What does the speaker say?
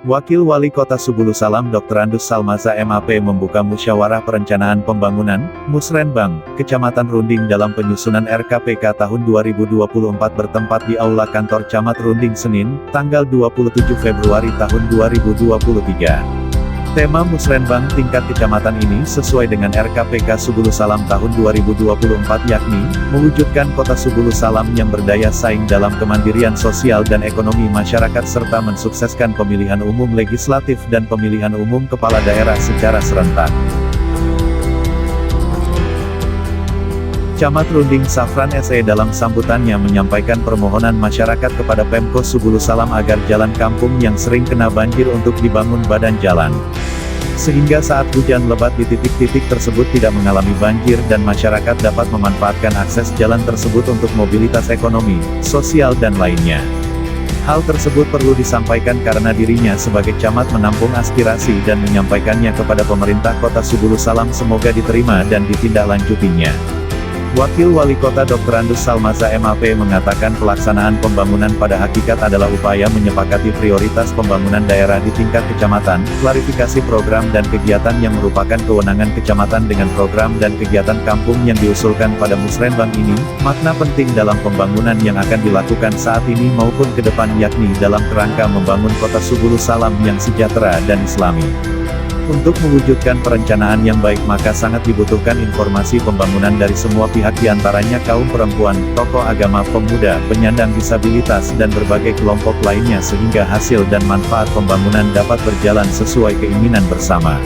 Wakil Wali Kota Subulu Salam Dr. Andus Salmaza MAP membuka musyawarah perencanaan pembangunan, Musrenbang, Kecamatan Runding dalam penyusunan RKPK tahun 2024 bertempat di Aula Kantor Camat Runding Senin, tanggal 27 Februari tahun 2023. Tema Musrenbang tingkat kecamatan ini sesuai dengan RKPK Subulu Salam tahun 2024 yakni, mewujudkan kota Subulu Salam yang berdaya saing dalam kemandirian sosial dan ekonomi masyarakat serta mensukseskan pemilihan umum legislatif dan pemilihan umum kepala daerah secara serentak. Camat Runding Safran SE dalam sambutannya menyampaikan permohonan masyarakat kepada Pemko Subulu Salam agar jalan kampung yang sering kena banjir untuk dibangun badan jalan. Sehingga saat hujan lebat di titik-titik tersebut tidak mengalami banjir dan masyarakat dapat memanfaatkan akses jalan tersebut untuk mobilitas ekonomi, sosial dan lainnya. Hal tersebut perlu disampaikan karena dirinya sebagai camat menampung aspirasi dan menyampaikannya kepada pemerintah Kota Subulu Salam semoga diterima dan ditindaklanjutinya. Wakil Wali Kota Dr. Andus Salmaza MAP mengatakan pelaksanaan pembangunan pada hakikat adalah upaya menyepakati prioritas pembangunan daerah di tingkat kecamatan, klarifikasi program dan kegiatan yang merupakan kewenangan kecamatan dengan program dan kegiatan kampung yang diusulkan pada Musrenbang ini, makna penting dalam pembangunan yang akan dilakukan saat ini maupun ke depan yakni dalam kerangka membangun kota Subulu Salam yang sejahtera dan islami. Untuk mewujudkan perencanaan yang baik maka sangat dibutuhkan informasi pembangunan dari semua pihak diantaranya kaum perempuan, tokoh agama, pemuda, penyandang disabilitas dan berbagai kelompok lainnya sehingga hasil dan manfaat pembangunan dapat berjalan sesuai keinginan bersama.